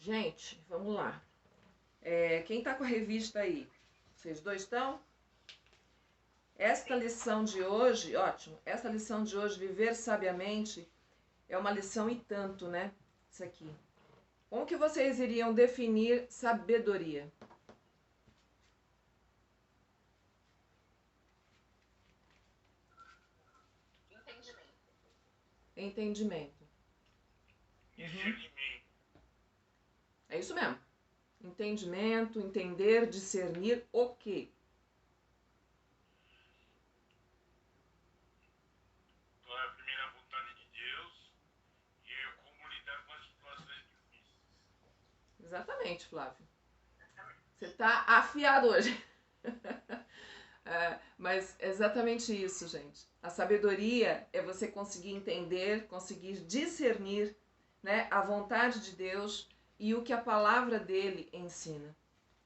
Gente, vamos lá. Quem está com a revista aí? Vocês dois estão? Esta lição de hoje, ótimo. Esta lição de hoje, Viver Sabiamente, é uma lição e tanto, né? Isso aqui. Como que vocês iriam definir sabedoria? Entendimento. Discernimento. É isso mesmo. Entendimento, entender, discernir o quê? Então, é a primeira vontade de Deus e como lidar com as situações difíceis. Exatamente, Flávio. Você está afiado hoje. Mas é exatamente isso, gente. A sabedoria é você conseguir entender, conseguir discernir, né, a vontade de Deus e o que a palavra dele ensina.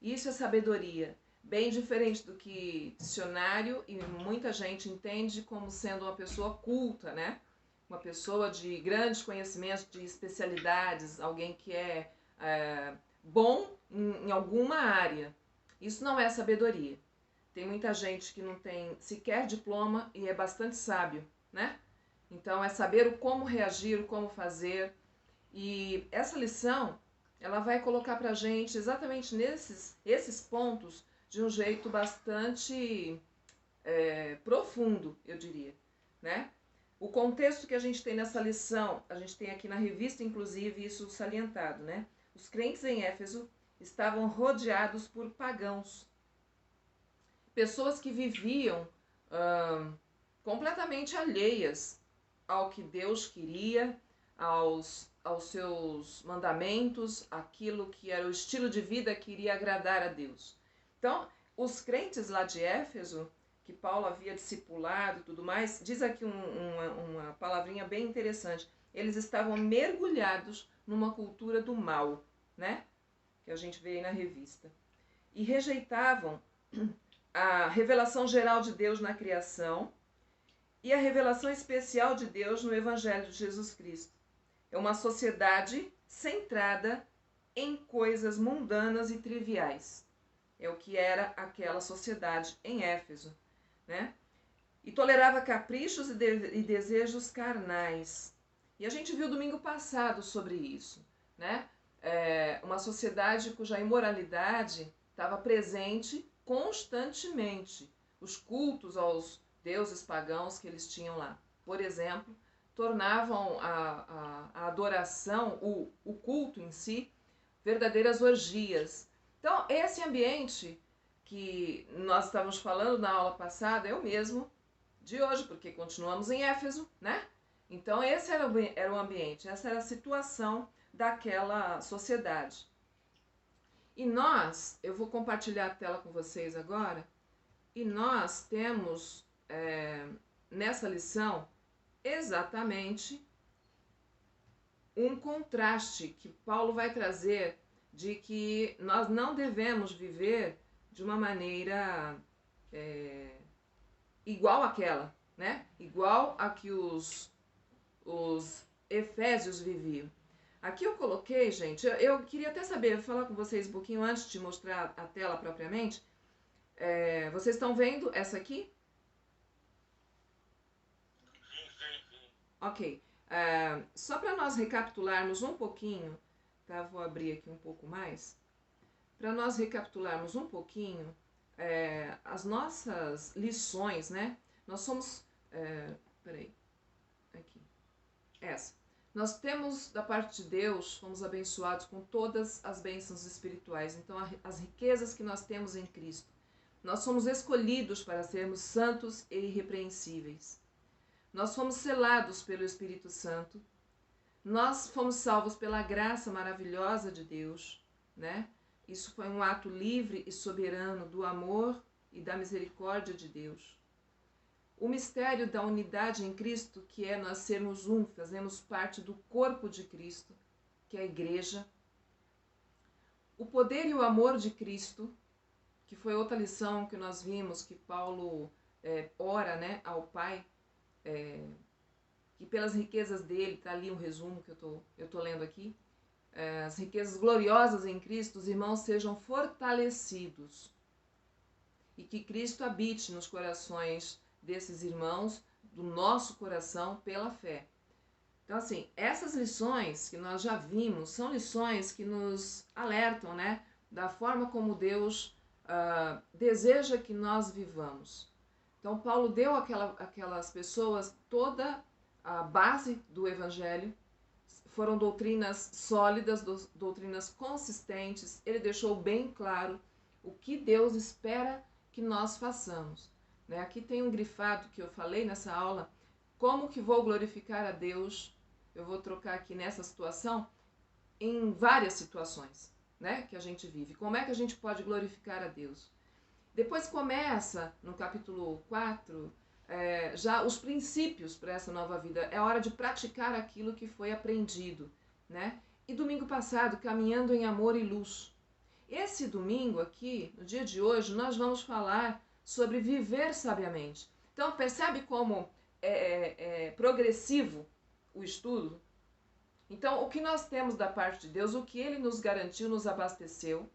Isso é sabedoria. Bem diferente do que dicionário e muita gente entende como sendo uma pessoa culta, né? Uma pessoa de grandes conhecimentos, de especialidades, alguém que é bom em alguma área. Isso não é sabedoria. Tem muita gente que não tem sequer diploma e é bastante sábio, né? Então é saber o como reagir, o como fazer. E essa lição, ela vai colocar pra gente exatamente esses pontos de um jeito bastante profundo, eu diria, né? O contexto que a gente tem nessa lição, a gente tem aqui na revista, inclusive, isso salientado, né? Os crentes em Éfeso estavam rodeados por pagãos, pessoas que viviam completamente alheias ao que Deus queria, aos seus mandamentos, aquilo que era o estilo de vida que iria agradar a Deus. Então, os crentes lá de Éfeso, que Paulo havia discipulado e tudo mais, diz aqui uma palavrinha bem interessante. Eles estavam mergulhados numa cultura do mal, né? Que a gente vê aí na revista. E rejeitavam a revelação geral de Deus na criação e a revelação especial de Deus no Evangelho de Jesus Cristo. É uma sociedade centrada em coisas mundanas e triviais. É o que era aquela sociedade em Éfeso, né? E tolerava caprichos e desejos carnais. E a gente viu domingo passado sobre isso, né? Uma sociedade cuja imoralidade estava presente constantemente. Os cultos aos deuses pagãos que eles tinham lá, por exemplo, tornavam a adoração, o culto em si, verdadeiras orgias. Então, esse ambiente que nós estávamos falando na aula passada é o mesmo de hoje, porque continuamos em Éfeso, né? Então, esse era o ambiente, essa era a situação daquela sociedade. E nós, eu vou compartilhar a tela com vocês agora, e nós temos nessa lição exatamente um contraste que Paulo vai trazer de que nós não devemos viver de uma maneira igual àquela, né? Igual a que os efésios viviam. Aqui eu coloquei, gente, eu queria até saber, falar com vocês um pouquinho antes de mostrar a tela propriamente. Vocês estão vendo essa aqui? Sim, sim, sim. Ok. Só para nós recapitularmos um pouquinho, tá? Vou abrir aqui um pouco mais. Para nós recapitularmos um pouquinho as nossas lições, né? Nós somos. Peraí. Aqui. Essa. Nós temos da parte de Deus, fomos abençoados com todas as bênçãos espirituais. Então, as riquezas que nós temos em Cristo. Nós somos escolhidos para sermos santos e irrepreensíveis. Nós fomos selados pelo Espírito Santo. Nós fomos salvos pela graça maravilhosa de Deus, né? Isso foi um ato livre e soberano do amor e da misericórdia de Deus. O mistério da unidade em Cristo, que é nós sermos um, fazemos parte do corpo de Cristo, que é a igreja. O poder e o amor de Cristo, que foi outra lição que nós vimos, que Paulo ora, né, ao Pai, que pelas riquezas dele, está ali um resumo que eu tô lendo aqui, as riquezas gloriosas em Cristo, os irmãos sejam fortalecidos e que Cristo habite nos corações desses irmãos, do nosso coração, pela fé. Então, assim, essas lições que nós já vimos são lições que nos alertam, né, da forma como Deus deseja que nós vivamos. Então, Paulo deu àquelas pessoas toda a base do Evangelho. Foram doutrinas sólidas, doutrinas consistentes. Ele deixou bem claro o que Deus espera que nós façamos. Né? Aqui tem um grifado que eu falei nessa aula. Como que vou glorificar a Deus? Eu vou trocar aqui nessa situação, em várias situações, né, que a gente vive. Como é que a gente pode glorificar a Deus? Depois começa, no capítulo 4, já os princípios para essa nova vida. É hora de praticar aquilo que foi aprendido, né? E domingo passado, caminhando em amor e luz. Esse domingo aqui, no dia de hoje, nós vamos falar sobre viver sabiamente. Então, percebe como é progressivo o estudo? Então, o que nós temos da parte de Deus, o que Ele nos garantiu, nos abasteceu,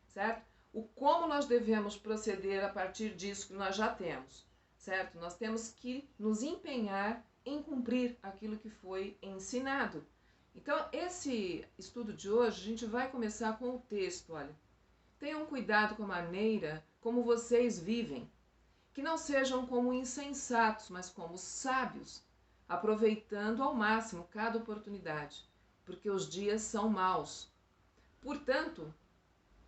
certo? O como nós devemos proceder a partir disso que nós já temos, certo? Nós temos que nos empenhar em cumprir aquilo que foi ensinado. Então, esse estudo de hoje, a gente vai começar com o texto, olha. Tenham cuidado com a maneira como vocês vivem, que não sejam como insensatos, mas como sábios, aproveitando ao máximo cada oportunidade, porque os dias são maus. Portanto,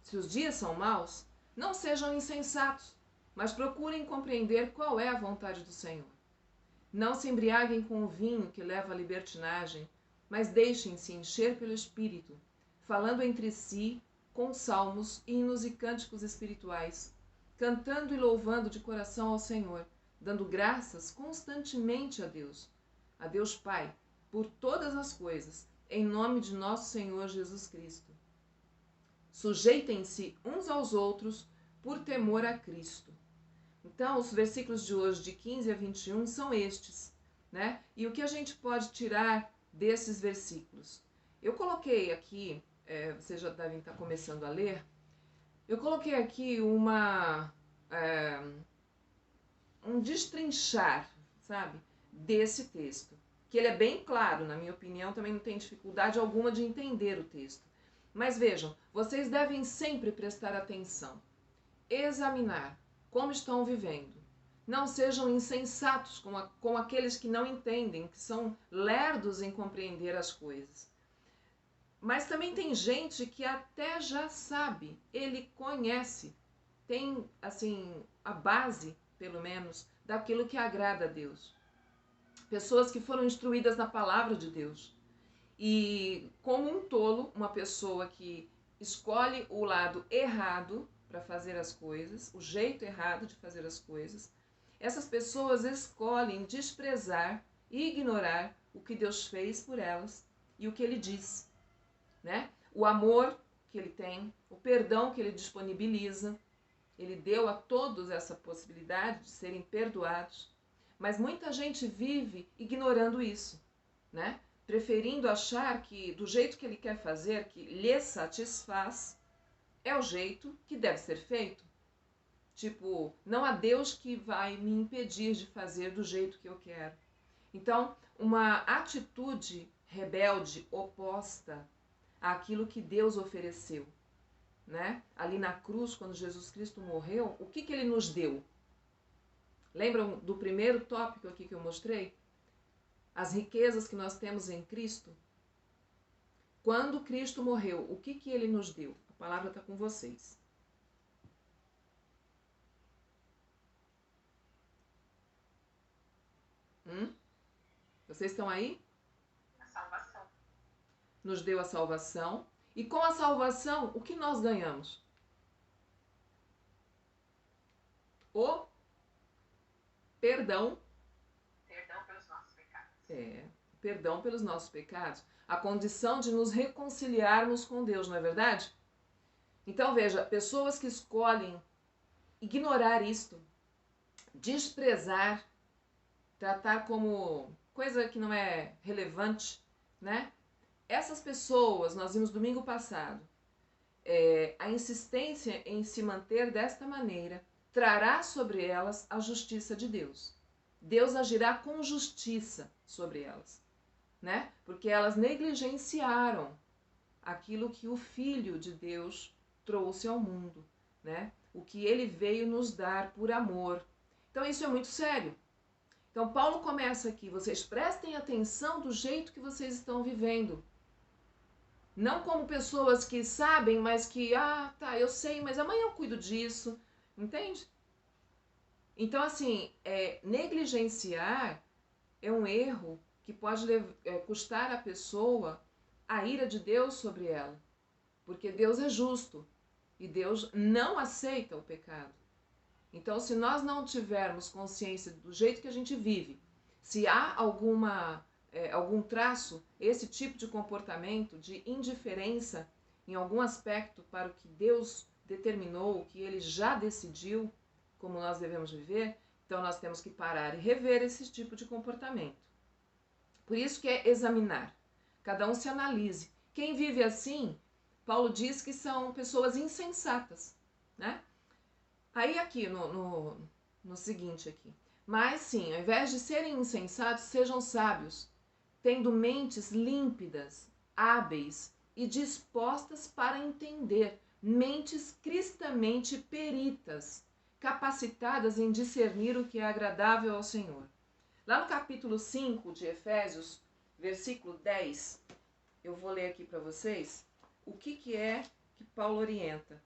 se os dias são maus, não sejam insensatos, mas procurem compreender qual é a vontade do Senhor. Não se embriaguem com o vinho que leva à libertinagem, mas deixem-se encher pelo Espírito, falando entre si com salmos, hinos e cânticos espirituais, cantando e louvando de coração ao Senhor, dando graças constantemente a Deus Pai, por todas as coisas, em nome de nosso Senhor Jesus Cristo. Sujeitem-se uns aos outros por temor a Cristo. Então, os versículos de hoje, de 15 a 21, são estes, né? E o que a gente pode tirar desses versículos? Eu coloquei aqui, vocês já devem estar começando a ler, eu coloquei aqui um destrinchar, sabe, desse texto. Que ele é bem claro, na minha opinião, também não tem dificuldade alguma de entender o texto. Mas vejam, vocês devem sempre prestar atenção, examinar como estão vivendo. Não sejam insensatos como aqueles que não entendem, que são lerdos em compreender as coisas. Mas também tem gente que até já sabe, ele conhece, tem assim a base, pelo menos, daquilo que agrada a Deus. Pessoas que foram instruídas na palavra de Deus. E como um tolo, uma pessoa que escolhe o lado errado para fazer as coisas, o jeito errado de fazer as coisas, essas pessoas escolhem desprezar e ignorar o que Deus fez por elas e o que Ele diz, né? O amor que Ele tem, o perdão que Ele disponibiliza. Ele deu a todos essa possibilidade de serem perdoados. Mas muita gente vive ignorando isso, né? Preferindo achar que do jeito que ele quer fazer, que lhe satisfaz, é o jeito que deve ser feito. Tipo, não há Deus que vai me impedir de fazer do jeito que eu quero. Então, uma atitude rebelde, oposta àquilo que Deus ofereceu, né? Ali na cruz, quando Jesus Cristo morreu, o que ele nos deu? Lembram do primeiro tópico aqui que eu mostrei? As riquezas que nós temos em Cristo. Quando Cristo morreu, o que ele nos deu? A palavra está com vocês. Vocês estão aí? A salvação. Nos deu a salvação. E com a salvação, o que nós ganhamos? O perdão. Perdão pelos nossos pecados. Perdão pelos nossos pecados. A condição de nos reconciliarmos com Deus, não é verdade? Então veja, pessoas que escolhem ignorar isto, desprezar, tratar como coisa que não é relevante, né? essas pessoas, nós vimos domingo passado, a insistência em se manter desta maneira trará sobre elas a justiça de Deus. Deus agirá com justiça sobre elas, né? Porque elas negligenciaram aquilo que o Filho de Deus trouxe ao mundo, né? O que ele veio nos dar por amor. Então isso é muito sério. Então Paulo começa aqui, vocês prestem atenção do jeito que vocês estão vivendo. Não como pessoas que sabem, mas que, eu sei, mas amanhã eu cuido disso, entende? Então assim, negligenciar é um erro que pode custar à pessoa a ira de Deus sobre ela. Porque Deus é justo e Deus não aceita o pecado. Então, se nós não tivermos consciência do jeito que a gente vive, se há algum traço, esse tipo de comportamento de indiferença em algum aspecto para o que Deus determinou, o que Ele já decidiu, como nós devemos viver, então nós temos que parar e rever esse tipo de comportamento. Por isso que é examinar. Cada um se analise. Quem vive assim, Paulo diz que são pessoas insensatas, né? Aí aqui no seguinte aqui. Mas sim, ao invés de serem insensatos, sejam sábios, tendo mentes límpidas, hábeis e dispostas para entender, mentes cristamente peritas, capacitadas em discernir o que é agradável ao Senhor. Lá no capítulo 5 de Efésios, versículo 10, eu vou ler aqui para vocês o que é que Paulo orienta.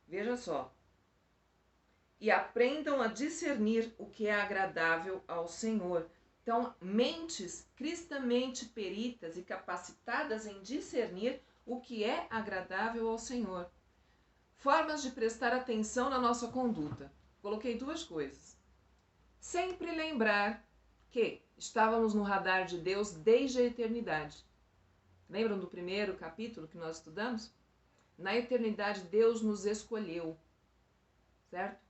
Veja só. E aprendam a discernir o que é agradável ao Senhor. Então, mentes cristamente peritas e capacitadas em discernir o que é agradável ao Senhor. Formas de prestar atenção na nossa conduta. Coloquei duas coisas. Sempre lembrar que estávamos no radar de Deus desde a eternidade. Lembram do primeiro capítulo que nós estudamos? Na eternidade, Deus nos escolheu, certo?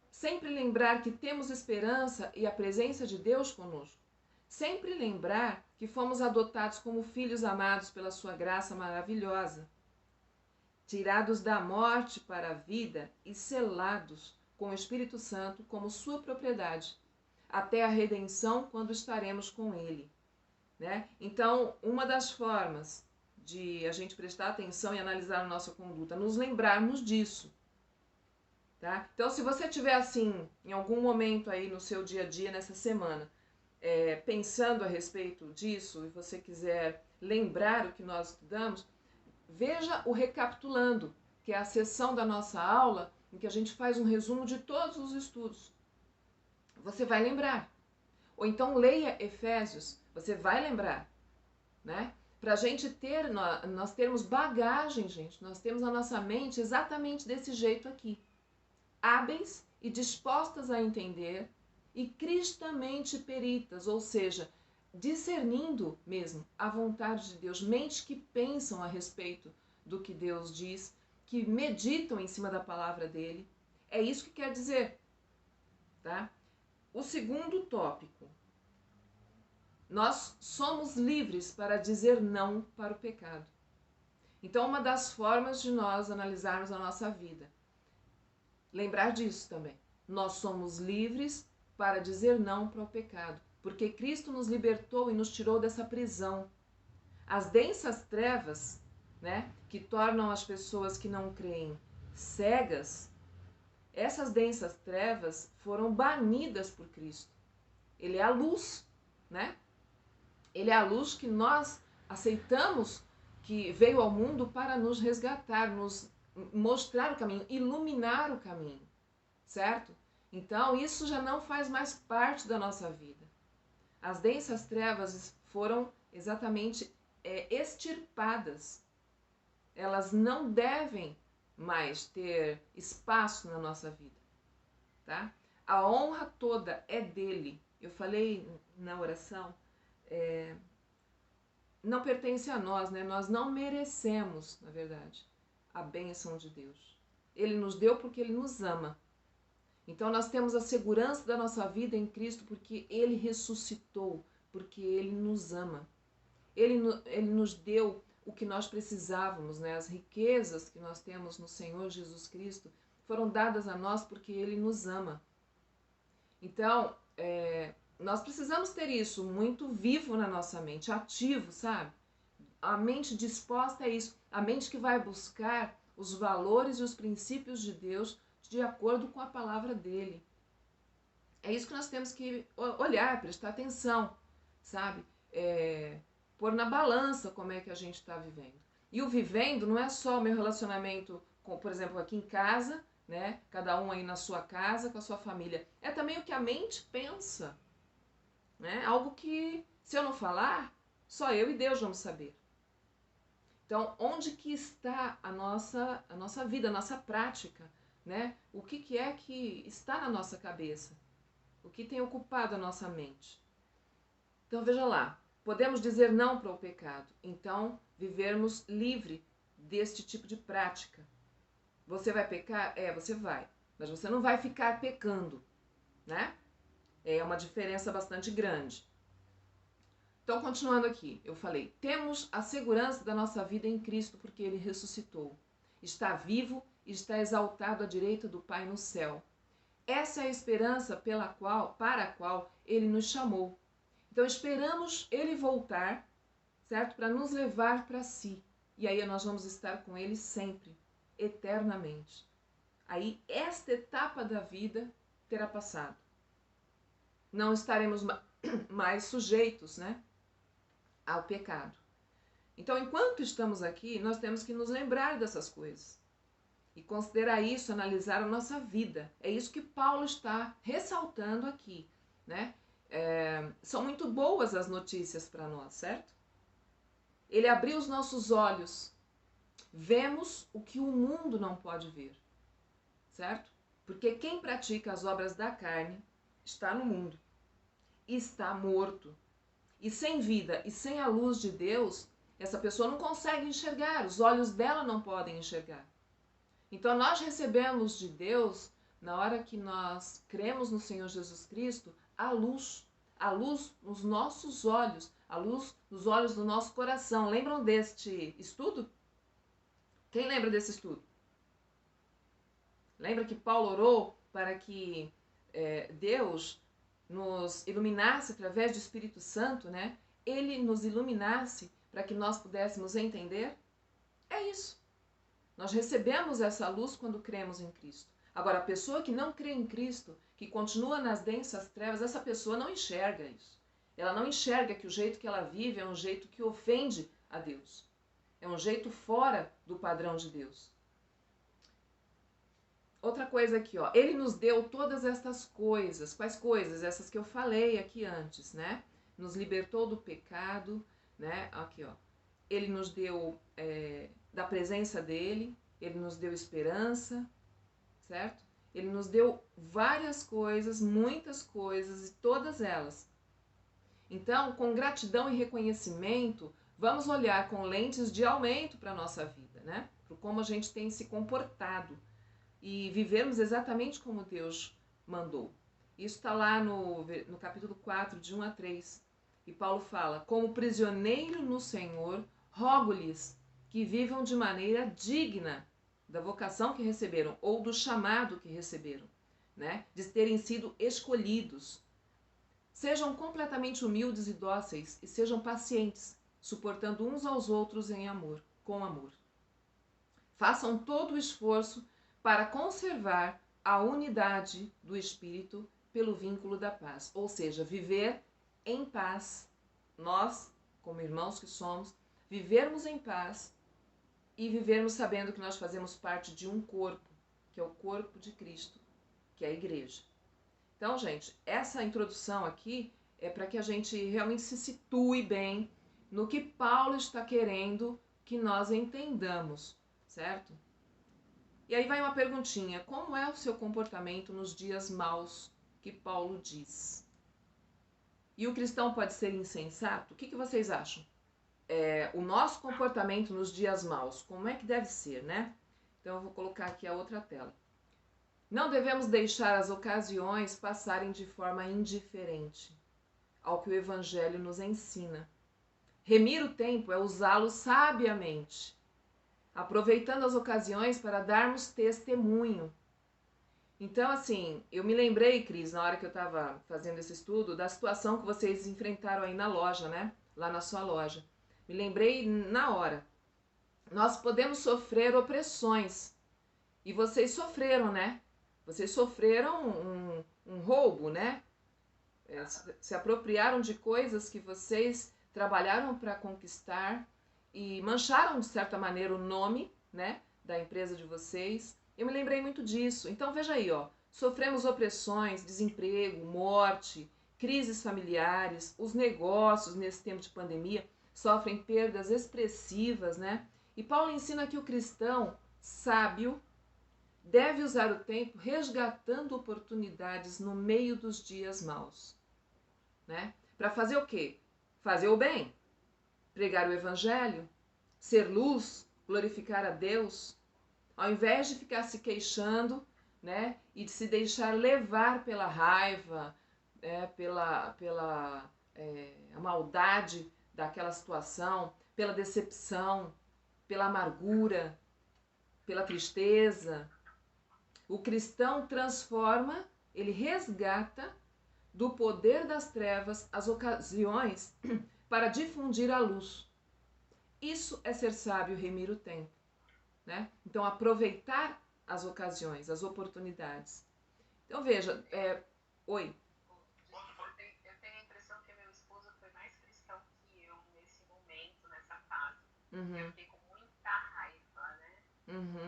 Sempre lembrar que temos esperança e a presença de Deus conosco. Sempre lembrar que fomos adotados como filhos amados pela sua graça maravilhosa. Tirados da morte para a vida e selados com o Espírito Santo como sua propriedade, até a redenção quando estaremos com Ele. Né? Então, uma das formas de a gente prestar atenção e analisar a nossa conduta, nos lembrarmos disso. Tá? Então, se você estiver assim, em algum momento aí no seu dia a dia, nessa semana, pensando a respeito disso, e você quiser lembrar o que nós estudamos, veja o Recapitulando, que é a sessão da nossa aula em que a gente faz um resumo de todos os estudos. Você vai lembrar. Ou então leia Efésios, você vai lembrar, né? Para a gente ter, nós termos bagagem, gente, nós temos a nossa mente exatamente desse jeito aqui. Hábeis e dispostas a entender e cristamente peritas, ou seja, discernindo mesmo a vontade de Deus, mentes que pensam a respeito do que Deus diz, que meditam em cima da palavra dele. É isso que quer dizer, tá? O segundo tópico. Nós somos livres para dizer não para o pecado. Então, uma das formas de nós analisarmos a nossa vida, lembrar disso também. Nós somos livres para dizer não para o pecado, porque Cristo nos libertou e nos tirou dessa prisão. As densas trevas, né, que tornam as pessoas que não creem cegas, essas densas trevas foram banidas por Cristo. Ele é a luz, né? Ele é a luz que nós aceitamos, que veio ao mundo para nos resgatar, nos mostrar o caminho, iluminar o caminho, certo? Então, isso já não faz mais parte da nossa vida. As densas trevas foram exatamente extirpadas. Elas não devem mais ter espaço na nossa vida, tá? A honra toda é dele. Eu falei na oração, não pertence a nós, né? Nós não merecemos, na verdade, a bênção de Deus. Ele nos deu porque Ele nos ama. Então nós temos a segurança da nossa vida em Cristo porque Ele ressuscitou, porque Ele nos ama. Ele nos deu o que nós precisávamos, né? As riquezas que nós temos no Senhor Jesus Cristo foram dadas a nós porque Ele nos ama. Então, nós precisamos ter isso muito vivo na nossa mente, ativo, sabe? A mente disposta a isso, a mente que vai buscar os valores e os princípios de Deus de acordo com a palavra dele. É isso que nós temos que olhar, prestar atenção, sabe? Pôr na balança como é que a gente está vivendo. E o vivendo não é só o meu relacionamento, com, por exemplo, aqui em casa, né? Cada um aí na sua casa, com a sua família. É também o que a mente pensa, né? Algo que, se eu não falar, só eu e Deus vamos saber. Então, onde que está a nossa vida, a nossa prática, né? O que é que está na nossa cabeça? O que tem ocupado a nossa mente? Então, veja lá. Podemos dizer não para o pecado. Então, vivermos livre deste tipo de prática. Você vai pecar? Você vai. Mas você não vai ficar pecando, né? É uma diferença bastante grande. Então, continuando aqui, eu falei, temos a segurança da nossa vida em Cristo porque Ele ressuscitou. Está vivo e está exaltado à direita do Pai no céu. Essa é a esperança para a qual Ele nos chamou. Então, esperamos Ele voltar, certo? Para nos levar para si. E aí nós vamos estar com Ele sempre, eternamente. Aí, esta etapa da vida terá passado. Não estaremos mais sujeitos, né? Ao pecado. Então, enquanto estamos aqui, nós temos que nos lembrar dessas coisas e considerar isso, analisar a nossa vida. É isso que Paulo está ressaltando aqui, né? São muito boas as notícias para nós, certo? Ele abriu os nossos olhos. Vemos o que o mundo não pode ver, certo? Porque quem pratica as obras da carne está no mundo, está morto. E sem vida e sem a luz de Deus, essa pessoa não consegue enxergar, os olhos dela não podem enxergar. Então nós recebemos de Deus, na hora que nós cremos no Senhor Jesus Cristo, a luz nos nossos olhos, a luz nos olhos do nosso coração. Lembram deste estudo? Quem lembra desse estudo? Lembra que Paulo orou para que Deus nos iluminasse através do Espírito Santo, né? Ele nos iluminasse para que nós pudéssemos entender? É isso. Nós recebemos essa luz quando cremos em Cristo. Agora, a pessoa que não crê em Cristo, que continua nas densas trevas, essa pessoa não enxerga isso. Ela não enxerga que o jeito que ela vive é um jeito que ofende a Deus. É um jeito fora do padrão de Deus. Outra coisa aqui, ó. Ele nos deu todas estas coisas. Quais coisas? Essas que eu falei aqui antes, né? Nos libertou do pecado, né? Aqui, ó. Ele nos deu da presença dele. Ele nos deu esperança, certo? Ele nos deu várias coisas, muitas coisas, e todas elas. Então, com gratidão e reconhecimento, vamos olhar com lentes de aumento para a nossa vida, né? Para como a gente tem se comportado. E vivermos exatamente como Deus mandou. Isso está lá no capítulo 4, de 1 a 3. E Paulo fala, como prisioneiro no Senhor, rogo-lhes que vivam de maneira digna da vocação que receberam, ou do chamado que receberam, né? De terem sido escolhidos. Sejam completamente humildes e dóceis, e sejam pacientes, suportando uns aos outros em amor, com amor. Façam todo o esforço para conservar a unidade do Espírito pelo vínculo da paz. Ou seja, viver em paz. Nós, como irmãos que somos, vivermos em paz e vivermos sabendo que nós fazemos parte de um corpo, que é o corpo de Cristo, que é a igreja. Então, gente, essa introdução aqui é para que a gente realmente se situe bem no que Paulo está querendo que nós entendamos, certo? E aí vai uma perguntinha, como é o seu comportamento nos dias maus que Paulo diz? E o cristão pode ser insensato? O que vocês acham? O nosso comportamento nos dias maus, como é que deve ser, né? Então eu vou colocar aqui a outra tela. Não devemos deixar as ocasiões passarem de forma indiferente ao que o Evangelho nos ensina. Remir o tempo é usá-lo sabiamente, aproveitando as ocasiões para darmos testemunho. Então, assim, eu me lembrei, Cris, na hora que eu estava fazendo esse estudo, da situação que vocês enfrentaram aí na loja, né? Lá na sua loja. Me lembrei na hora. Nós podemos sofrer opressões. E vocês sofreram, né? Vocês sofreram um roubo, né? Se apropriaram de coisas que vocês trabalharam para conquistar e mancharam, de certa maneira, o nome, né, da empresa de vocês. Eu me lembrei muito disso. Então veja aí, ó, sofremos opressões, desemprego, morte, crises familiares, os negócios nesse tempo de pandemia sofrem perdas expressivas, né? E Paulo ensina que o cristão sábio deve usar o tempo resgatando oportunidades no meio dos dias maus, né? Para fazer o quê? Fazer o bem, pregar o evangelho, ser luz, glorificar a Deus, ao invés de ficar se queixando, né, e de se deixar levar pela raiva, pela a maldade daquela situação, pela decepção, pela amargura, pela tristeza. O cristão transforma, ele resgata do poder das trevas as ocasiões para difundir a luz. Isso é ser sábio, remir o tempo, né? Então, aproveitar as ocasiões, as oportunidades. Então, veja, oi. Eu tenho a impressão que meu esposo foi mais cristão que eu nesse momento, nessa fase. Eu fiquei com muita raiva, né?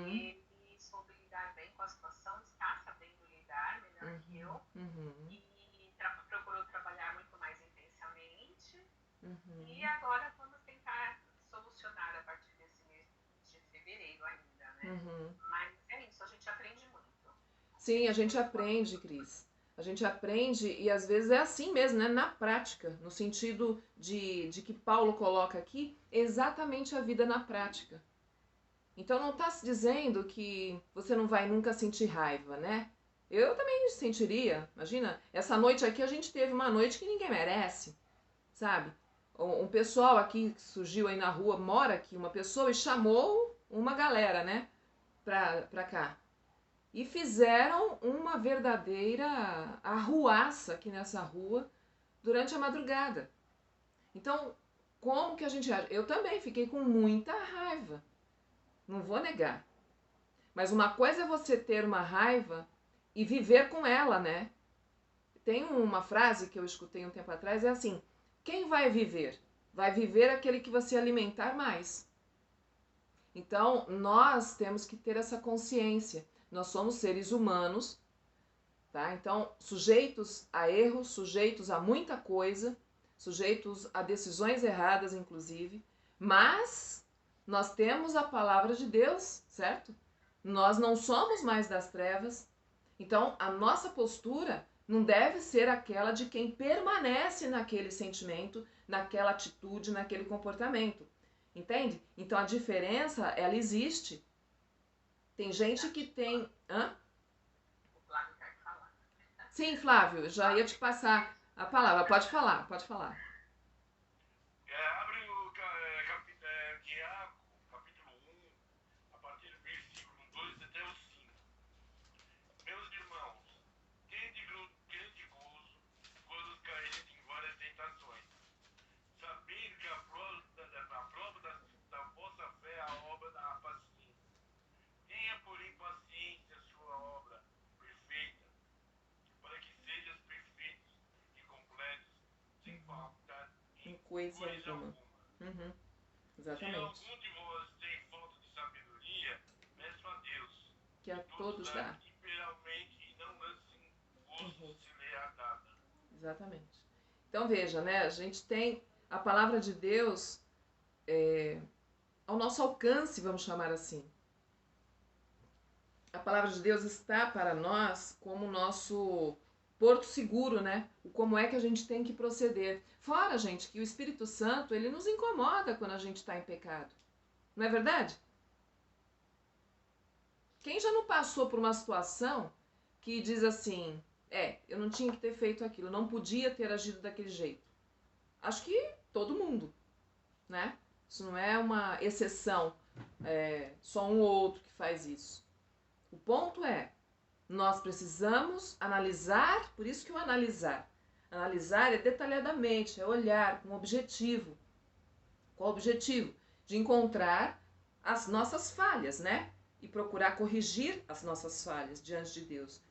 Ele soube lidar bem com a situação, está sabendo lidar melhor que eu. E procurou trabalhar muito mais intensamente. E agora vamos tentar solucionar a partir desse mês de fevereiro ainda, né? Mas é isso, a gente aprende muito. Sim, a gente aprende, Cris. A gente aprende e às vezes é assim mesmo, né? Na prática, no sentido de que Paulo coloca aqui, exatamente a vida na prática. Então não está se dizendo que você não vai nunca sentir raiva, né? Eu também sentiria. Imagina, essa noite aqui a gente teve uma noite que ninguém merece, sabe? Um pessoal aqui que surgiu aí na rua, mora aqui uma pessoa e chamou uma galera, né? Pra cá. E fizeram uma verdadeira arruaça aqui nessa rua durante a madrugada. Então, como que a gente age? Eu também fiquei com muita raiva. Não vou negar. Mas uma coisa é você ter uma raiva e viver com ela, né? Tem uma frase que eu escutei um tempo atrás, é assim: quem vai viver? Vai viver aquele que você alimentar mais. Então, nós temos que ter essa consciência. Nós somos seres humanos, tá? Então, sujeitos a erros, sujeitos a muita coisa, sujeitos a decisões erradas, inclusive, mas nós temos a palavra de Deus, certo? Nós não somos mais das trevas. Então, a nossa postura não deve ser aquela de quem permanece naquele sentimento, naquela atitude, naquele comportamento. Entende? Então, a diferença, ela existe. Tem gente que tem... Hã? O Flávio quer falar. Sim, Flávio, já ia te passar a palavra. Pode falar, pode falar. Abre o Tiago, capítulo 1, a partir do versículo 2 até o 5. Meus irmãos, tende grande gozo quando caíres em várias tentações, sabendo que a prova da vossa fé é a obra da paciência. Tenha, porém, paciência a sua obra perfeita, para que sejam perfeitos e completos, sem falta em Coisa coisa alguma. alguma. Se Exatamente. algum de vós tem falta de sabedoria, peça a Deus, Que a todos dá. liberalmente e não lance gosto se lhe é dada. Exatamente. Então veja, né? A gente tem a palavra de Deus ao nosso alcance, vamos chamar assim. A palavra de Deus está para nós como nosso porto seguro, né? O como é que a gente tem que proceder. Fora, gente, que o Espírito Santo, ele nos incomoda quando a gente está em pecado. Não é verdade? Quem já não passou por uma situação que diz assim, eu não tinha que ter feito aquilo, não podia ter agido daquele jeito. Acho que todo mundo. né? Isso não é uma exceção, só um ou outro que faz isso. O ponto é, nós precisamos analisar, por isso que o analisar. Analisar é detalhadamente, é olhar com objetivo. Qual o objetivo? De encontrar as nossas falhas, né? E procurar corrigir as nossas falhas diante de Deus.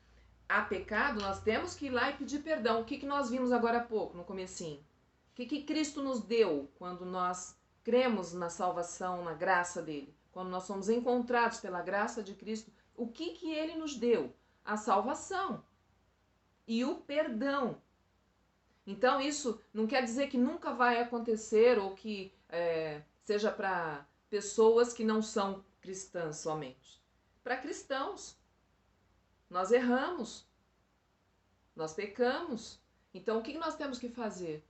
Há pecado, nós temos que ir lá e pedir perdão. O que nós vimos agora há pouco, no comecinho? O que Cristo nos deu quando nós cremos na salvação, na graça dele? Quando nós somos encontrados pela graça de Cristo, o que ele nos deu? A salvação e o perdão. Então isso não quer dizer que nunca vai acontecer ou que seja para pessoas que não são cristãs somente. Para cristãos. Nós erramos. Nós pecamos. Então o que nós temos que fazer?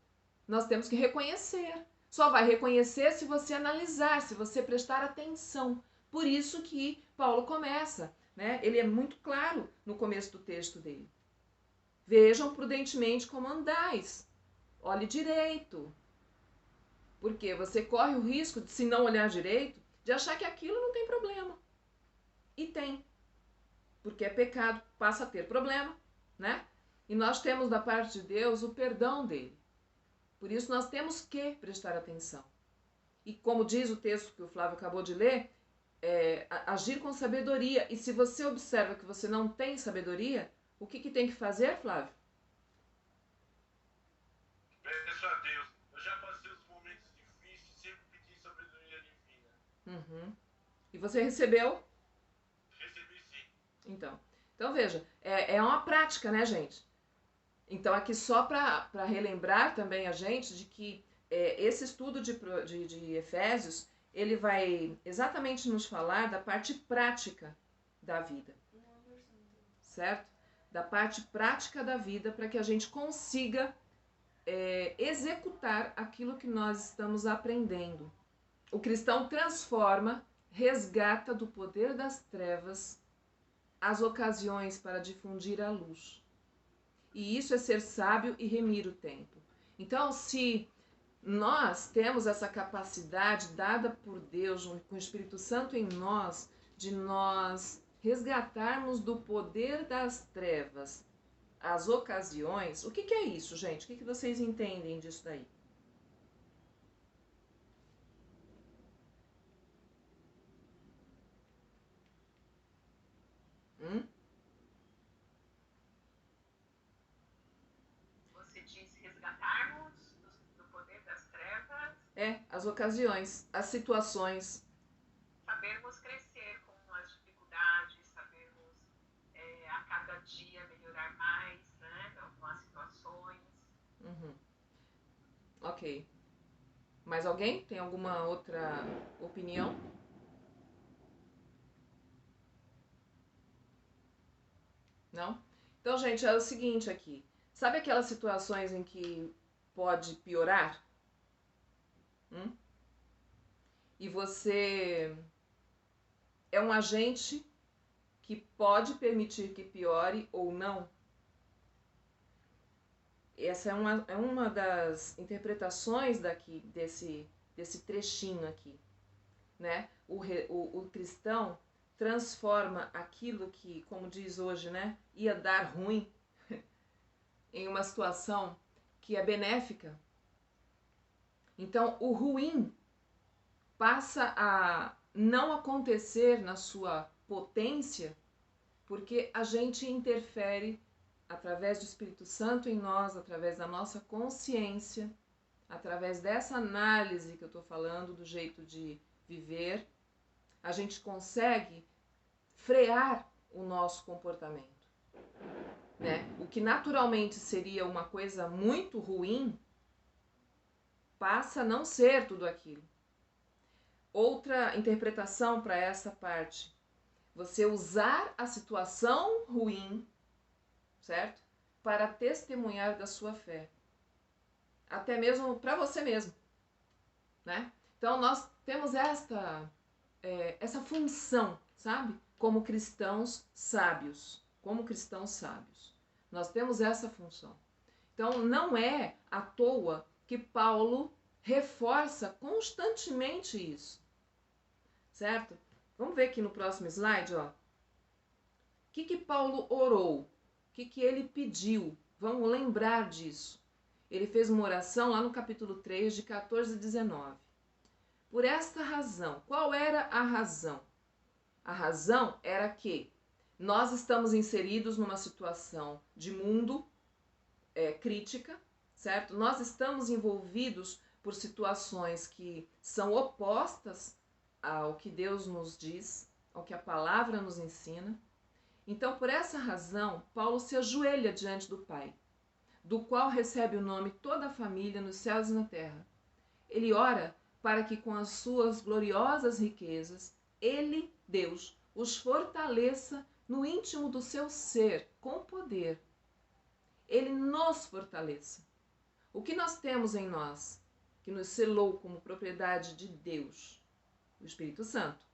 Nós temos que reconhecer. Só vai reconhecer se você analisar, se você prestar atenção. Por isso que Paulo começa, né? Ele é muito claro no começo do texto dele. Vejam prudentemente como andais. Olhe direito. Porque você corre o risco de, se não olhar direito, de achar que aquilo não tem problema. E tem. Porque é pecado, passa a ter problema, né? E nós temos da parte de Deus o perdão dele. Por isso nós temos que prestar atenção. E como diz o texto que o Flávio acabou de ler, agir com sabedoria. E se você observa que você não tem sabedoria, o que tem que fazer, Flávio? Peço a Deus. Eu já passei os momentos difíceis e sempre pedi sabedoria divina. Uhum. E você recebeu? Recebi sim. Então veja, é uma prática, né, gente? Então aqui só para relembrar também a gente de que esse estudo de Efésios, ele vai exatamente nos falar da parte prática da vida. Certo? Da parte prática da vida, para que a gente consiga executar aquilo que nós estamos aprendendo. O cristão transforma, resgata do poder das trevas as ocasiões para difundir a luz. E isso é ser sábio e remir o tempo. Então, se nós temos essa capacidade dada por Deus, com o Espírito Santo em nós, de nós resgatarmos do poder das trevas as ocasiões, o que é isso, gente? O que vocês entendem disso daí? Você diz resgatarmos do poder das trevas. As ocasiões, as situações. Sabermos crescer com as dificuldades, sabermos a cada dia melhorar mais, né, com as situações. Uhum. Ok. Mais alguém? Tem alguma outra opinião? Não? Então, gente, é o seguinte aqui. Sabe aquelas situações em que pode piorar? E você é um agente que pode permitir que piore ou não? Essa é uma das interpretações desse trechinho aqui, né? O cristão transforma aquilo que, como diz hoje, né, ia dar ruim em uma situação que é benéfica. Então, o ruim passa a não acontecer na sua potência porque a gente interfere através do Espírito Santo em nós, através da nossa consciência, através dessa análise que eu estou falando, do jeito de viver, a gente consegue frear o nosso comportamento, né? O que naturalmente seria uma coisa muito ruim, passa a não ser tudo aquilo. Outra interpretação para essa parte, você usar a situação ruim, certo? Para testemunhar da sua fé. Até mesmo para você mesmo, né? Então nós temos essa função, sabe? Como cristãos sábios. Nós temos essa função. Então não é à toa que Paulo reforça constantemente isso, certo? Vamos ver aqui no próximo slide, ó. O que Paulo orou? O que ele pediu? Vamos lembrar disso. Ele fez uma oração lá no capítulo 3, de 14 a 19. Por esta razão, qual era a razão? A razão era que nós estamos inseridos numa situação de mundo crítica, certo? Nós estamos envolvidos por situações que são opostas ao que Deus nos diz, ao que a palavra nos ensina. Então, por essa razão, Paulo se ajoelha diante do Pai, do qual recebe o nome toda a família nos céus e na terra. Ele ora para que com as suas gloriosas riquezas, ele, Deus, os fortaleça no íntimo do seu ser, com poder. Ele nos fortaleça. O que nós temos em nós, que nos selou como propriedade de Deus? O Espírito Santo.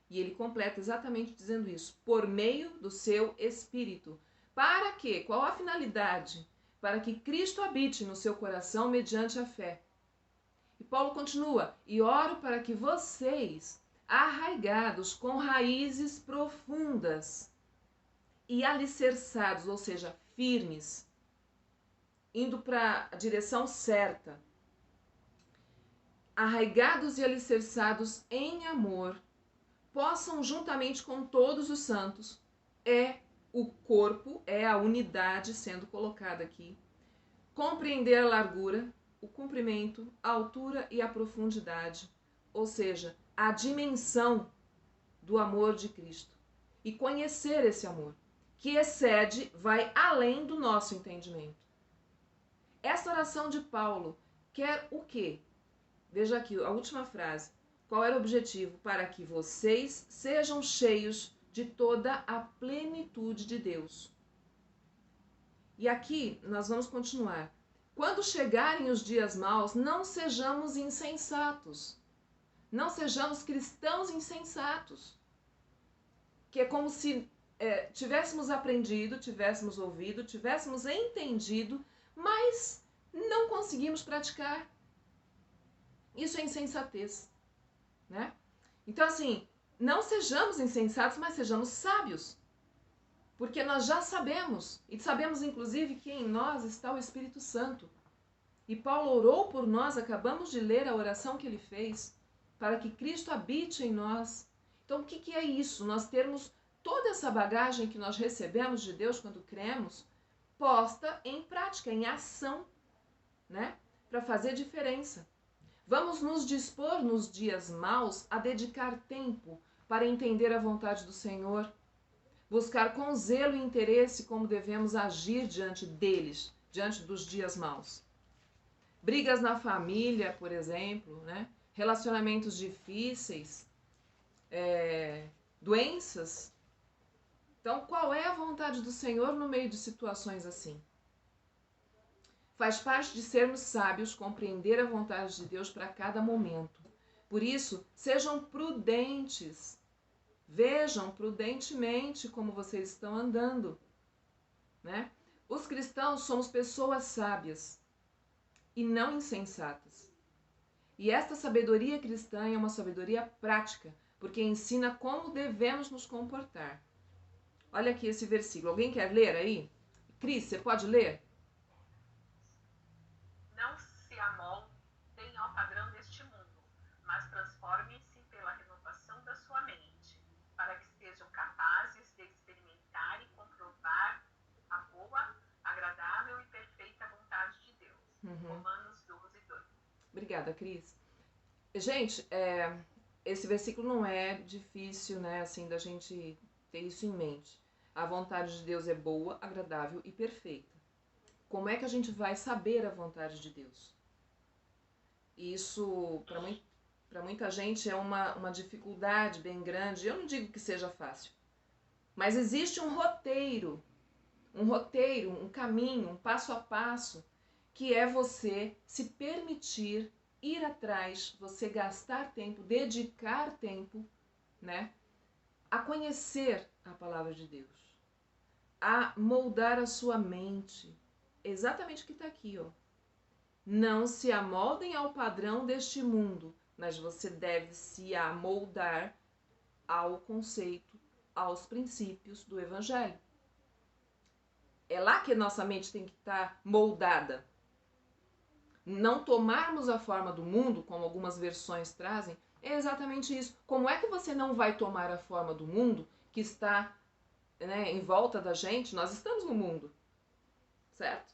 E ele completa exatamente dizendo isso, por meio do seu Espírito. Para quê? Qual a finalidade? Para que Cristo habite no seu coração mediante a fé. E Paulo continua, e oro para que vocês, arraigados com raízes profundas e alicerçados, ou seja, firmes, indo para a direção certa, arraigados e alicerçados em amor, possam juntamente com todos os santos, o corpo, a unidade sendo colocada aqui, compreender a largura, o comprimento, a altura e a profundidade, ou seja, a dimensão do amor de Cristo, e conhecer esse amor, que excede, vai além do nosso entendimento. Esta oração de Paulo quer o quê? Veja aqui a última frase. Qual era o objetivo? Para que vocês sejam cheios de toda a plenitude de Deus. E aqui nós vamos continuar. Quando chegarem os dias maus, não sejamos insensatos. Não sejamos cristãos insensatos. Que é como se tivéssemos aprendido, tivéssemos ouvido, tivéssemos entendido, mas não conseguimos praticar. Isso é insensatez, né? Então, assim, não sejamos insensatos, mas sejamos sábios. Porque nós já sabemos, e sabemos inclusive que em nós está o Espírito Santo. E Paulo orou por nós, acabamos de ler a oração que ele fez, para que Cristo habite em nós. Então, o que é isso? Nós termos toda essa bagagem que nós recebemos de Deus quando cremos, posta em prática, em ação, né? Para fazer diferença. Vamos nos dispor nos dias maus a dedicar tempo para entender a vontade do Senhor, buscar com zelo e interesse como devemos agir diante deles, diante dos dias maus. Brigas na família, por exemplo, né? Relacionamentos difíceis, doenças. Então, qual é a vontade do Senhor no meio de situações assim? Faz parte de sermos sábios compreender a vontade de Deus para cada momento. Por isso, sejam prudentes. Vejam prudentemente como vocês estão andando, né? Os cristãos somos pessoas sábias e não insensatas. E esta sabedoria cristã é uma sabedoria prática, porque ensina como devemos nos comportar. Olha aqui esse versículo. Alguém quer ler aí? Cris, você pode ler? Não se amoldem ao padrão deste mundo, mas transformem-se pela renovação da sua mente, para que sejam capazes de experimentar e comprovar a boa, agradável e perfeita vontade de Deus. Romanos 12:2. Obrigada, Cris. Gente, esse versículo não é difícil, né, assim, da gente ter isso em mente. A vontade de Deus é boa, agradável e perfeita. Como é que a gente vai saber a vontade de Deus? Isso, para muita gente, é uma dificuldade bem grande. Eu não digo que seja fácil, mas existe um roteiro, um caminho, um passo a passo, que é você se permitir ir atrás, você gastar tempo, dedicar tempo, né, a conhecer a palavra de Deus, a moldar a sua mente. Exatamente o que está aqui, ó. Não se amoldem ao padrão deste mundo, mas você deve se amoldar ao conceito, aos princípios do Evangelho. É lá que nossa mente tem que estar moldada. Não tomarmos a forma do mundo, como algumas versões trazem, é exatamente isso. Como é que você não vai tomar a forma do mundo que está, né, em volta da gente? Nós estamos no mundo, certo?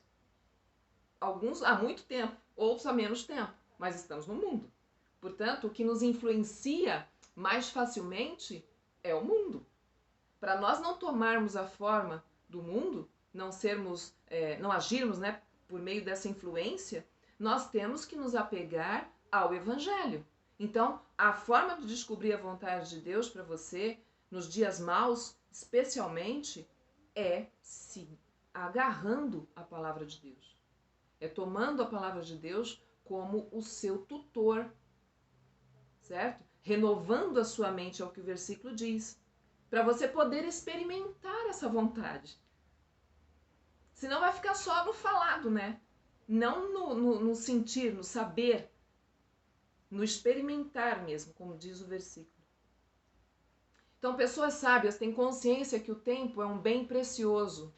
Alguns há muito tempo, outros há menos tempo, mas estamos no mundo. Portanto, o que nos influencia mais facilmente é o mundo. Para nós não tomarmos a forma do mundo, não agirmos, né, por meio dessa influência, nós temos que nos apegar ao Evangelho. Então, a forma de descobrir a vontade de Deus para você, nos dias maus, especialmente, é se agarrando à palavra de Deus. É tomando a palavra de Deus como o seu tutor, certo? Renovando a sua mente, é o que o versículo diz, para você poder experimentar essa vontade. Senão vai ficar só no falado, né? Não no sentir, no saber, no experimentar mesmo, como diz o versículo. Então, pessoas sábias têm consciência que o tempo é um bem precioso.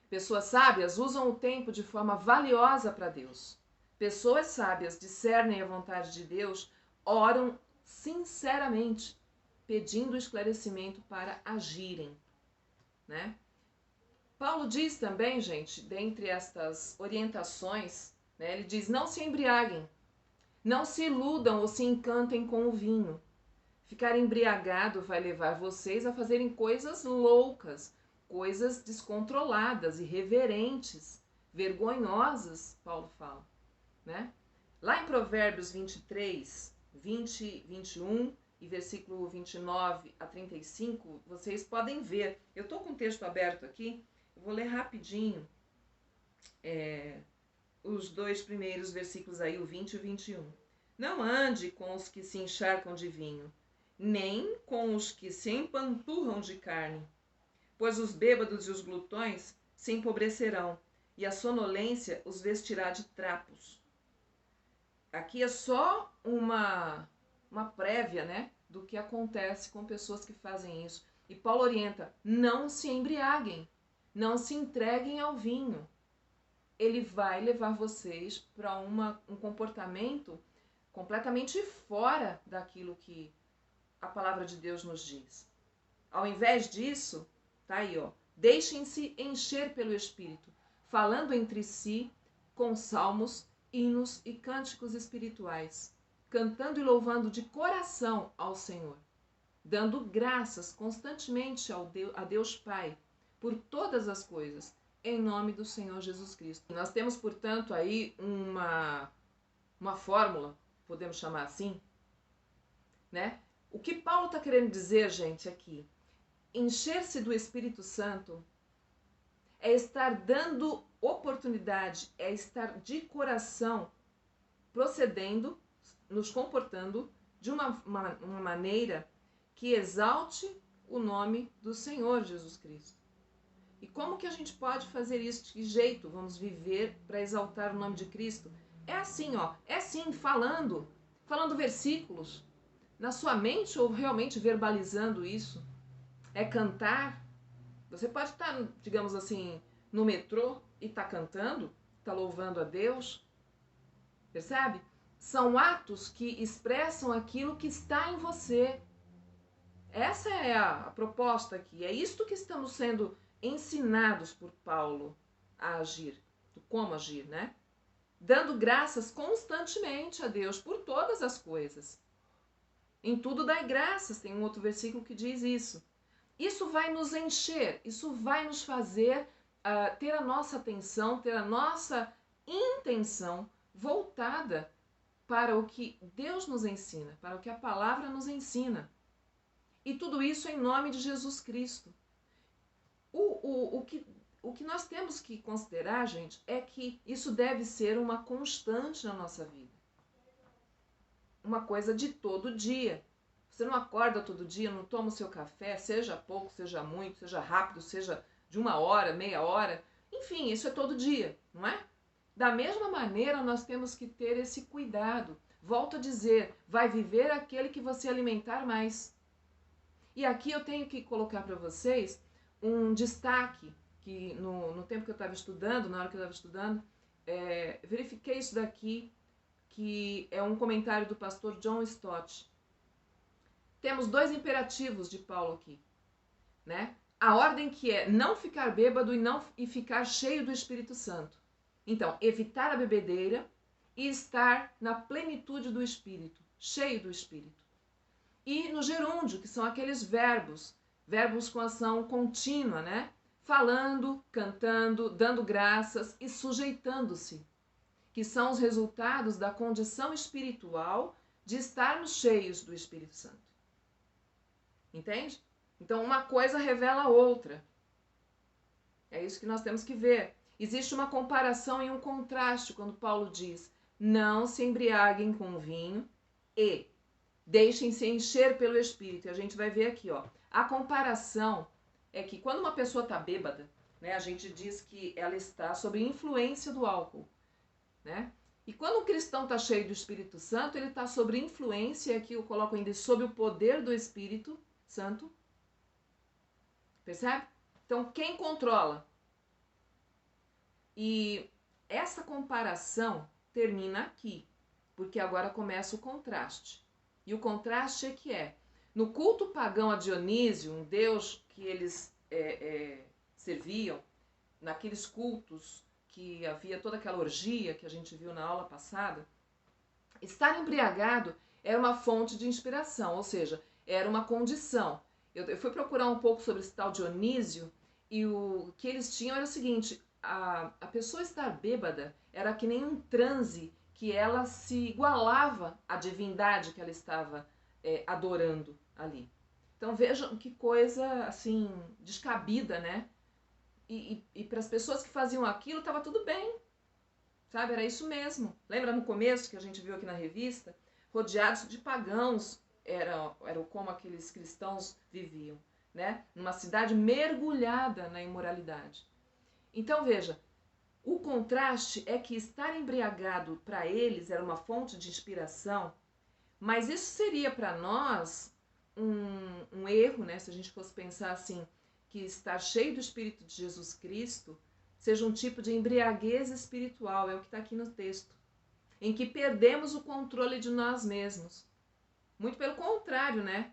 Pessoas sábias usam o tempo de forma valiosa para Deus. Pessoas sábias discernem a vontade de Deus, oram sinceramente, pedindo esclarecimento para agirem, né? Paulo diz também, gente, dentre estas orientações, né, ele diz: não se embriaguem, não se iludam ou se encantem com o vinho. Ficar embriagado vai levar vocês a fazerem coisas loucas, coisas descontroladas, irreverentes, vergonhosas, Paulo fala, né? Lá em Provérbios 23, 20, 21 e versículo 29 a 35, vocês podem ver. Eu estou com o texto aberto aqui. Eu vou ler rapidinho os dois primeiros versículos aí, o 20 e o 21. Não ande com os que se encharcam de vinho, nem com os que se empanturram de carne, pois os bêbados e os glutões se empobrecerão, e a sonolência os vestirá de trapos. Aqui é só uma prévia, né, do que acontece com pessoas que fazem isso. E Paulo orienta: não se embriaguem. Não se entreguem ao vinho. Ele vai levar vocês para um comportamento completamente fora daquilo que a palavra de Deus nos diz. Ao invés disso, tá aí, ó, deixem-se encher pelo Espírito, falando entre si com salmos, hinos e cânticos espirituais, cantando e louvando de coração ao Senhor, dando graças constantemente a Deus Pai, por todas as coisas, em nome do Senhor Jesus Cristo. Nós temos, portanto, aí uma fórmula, podemos chamar assim, né? O que Paulo está querendo dizer, gente, aqui, encher-se do Espírito Santo é estar dando oportunidade, é estar de coração procedendo, nos comportando de uma maneira que exalte o nome do Senhor Jesus Cristo. E como que a gente pode fazer isso? De que jeito vamos viver para exaltar o nome de Cristo? É assim, ó, é assim, falando versículos na sua mente ou realmente verbalizando isso. É cantar. Você pode estar, digamos assim, no metrô e estar cantando, estar louvando a Deus. Percebe? São atos que expressam aquilo que está em você. Essa é a proposta aqui. É isto que estamos sendo ensinados por Paulo a agir, como agir, né? Dando graças constantemente a Deus por todas as coisas. Em tudo dai graças, tem um outro versículo que diz isso. Isso vai nos encher, isso vai nos fazer ter a nossa atenção, ter a nossa intenção voltada para o que Deus nos ensina, para o que a palavra nos ensina. E tudo isso em nome de Jesus Cristo. O que nós temos que considerar, gente, é que isso deve ser uma constante na nossa vida. Uma coisa de todo dia. Você não acorda todo dia, não toma o seu café, seja pouco, seja muito, seja rápido, seja de 1 hora, meia hora. Enfim, isso é todo dia, não é? Da mesma maneira, nós temos que ter esse cuidado. Volto a dizer, vai viver aquele que você alimentar mais. E aqui eu tenho que colocar para vocês um destaque, que no tempo que eu estava estudando, na hora que eu estava estudando, verifiquei isso daqui, que é um comentário do pastor John Stott. Temos 2 imperativos de Paulo aqui, né? A ordem que é não ficar bêbado e ficar cheio do Espírito Santo. Então, evitar a bebedeira e estar na plenitude do Espírito, cheio do Espírito. E no gerúndio, que são aqueles verbos com ação contínua, né? Falando, cantando, dando graças e sujeitando-se, que são os resultados da condição espiritual de estarmos cheios do Espírito Santo. Entende? Então, uma coisa revela a outra. É isso que nós temos que ver. Existe uma comparação e um contraste quando Paulo diz: não se embriaguem com vinho e deixem-se encher pelo Espírito. E a gente vai ver aqui, ó. A comparação é que quando uma pessoa está bêbada, né, a gente diz que ela está sob influência do álcool, né? E quando um cristão está cheio do Espírito Santo, ele está sob influência, aqui eu coloco ainda sob o poder do Espírito Santo. Percebe? Então, quem controla? E essa comparação termina aqui, porque agora começa o contraste. E o contraste é que no culto pagão a Dionísio, um deus que eles serviam, naqueles cultos que havia toda aquela orgia que a gente viu na aula passada, estar embriagado era uma fonte de inspiração, ou seja, era uma condição. Eu fui procurar um pouco sobre esse tal Dionísio e o que eles tinham era o seguinte: a pessoa estar bêbada era que nem um transe que ela se igualava à divindade que ela estava adorando ali. Então vejam que coisa assim descabida, né? E para as pessoas que faziam aquilo estava tudo bem, sabe? Era isso mesmo. Lembra no começo que a gente viu aqui na revista? Rodeados de pagãos era como aqueles cristãos viviam, né? Numa cidade mergulhada na imoralidade. Então veja, o contraste é que estar embriagado para eles era uma fonte de inspiração, mas isso seria para nós um erro, né? Se a gente fosse pensar assim, que estar cheio do Espírito de Jesus Cristo seja um tipo de embriaguez espiritual, é o que está aqui no texto, em que perdemos o controle de nós mesmos. Muito pelo contrário, né?